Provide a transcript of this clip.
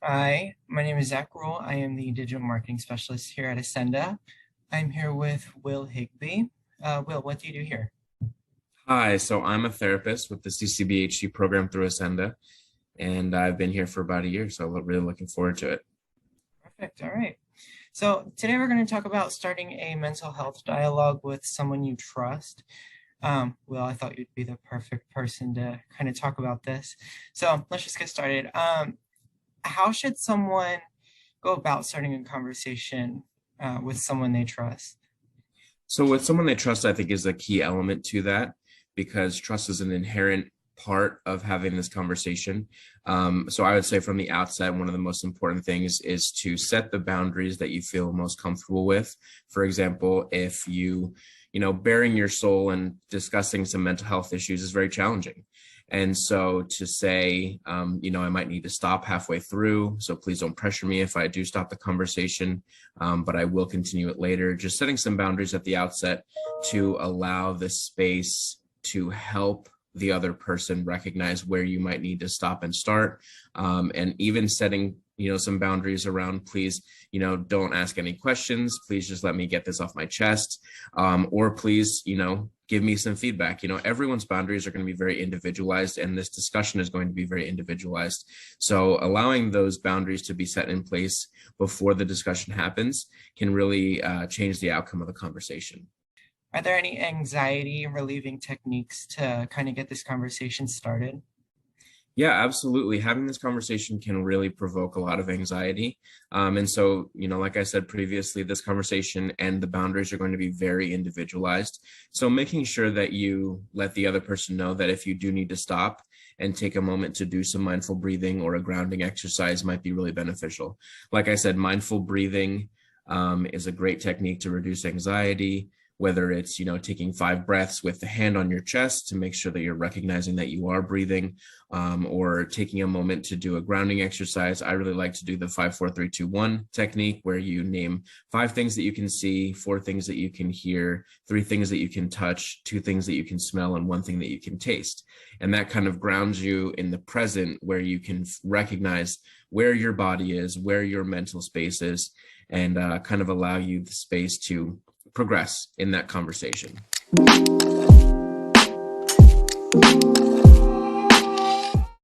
Hi, my name is Zach Rule. I am the digital marketing specialist here at Ascenda. I'm here with Will Higbee. Will, what do you do here? Hi, so I'm a therapist with the CCBHC program through Ascenda, and I've been here for about a year, so I'm really looking forward to it. Perfect. All right. So today we're going to talk about starting a mental health dialogue with someone you trust. Will, I thought you'd be the perfect person to kind of talk about this. So let's just get started. How should someone go about starting a conversation with someone they trust? So with someone they trust, I think is a key element to that because trust is an inherent part of having this conversation. So I would say from the outset, one of the most important things is to set the boundaries that you feel most comfortable with. For example, if baring your soul and discussing some mental health issues is very challenging. And so to say, I might need to stop halfway through. So please don't pressure me if I do stop the conversation, but I will continue it later. Just setting some boundaries at the outset to allow the space to help the other person recognize where you might need to stop and start. And even setting some boundaries around, please, don't ask any questions. Please just let me get this off my chest. Or please, give me some feedback. Everyone's boundaries are going to be very individualized, and this discussion is going to be very individualized. So allowing those boundaries to be set in place before the discussion happens can really change the outcome of the conversation. Are there any anxiety relieving techniques to kind of get this conversation started? Yeah, absolutely. Having this conversation can really provoke a lot of anxiety. And so, like I said previously, this conversation and the boundaries are going to be very individualized. So making sure that you let the other person know that if you do need to stop and take a moment to do some mindful breathing or a grounding exercise might be really beneficial. Like I said, mindful breathing is a great technique to reduce anxiety. Whether it's, taking 5 breaths with the hand on your chest to make sure that you're recognizing that you are breathing, or taking a moment to do a grounding exercise. I really like to do the 5, 4, 3, 2, 1 technique where you name 5 things that you can see, 4 things that you can hear, 3 things that you can touch, 2 things that you can smell, and 1 thing that you can taste. And that kind of grounds you in the present where you can recognize where your body is, where your mental space is, and kind of allow you the space to progress in that conversation.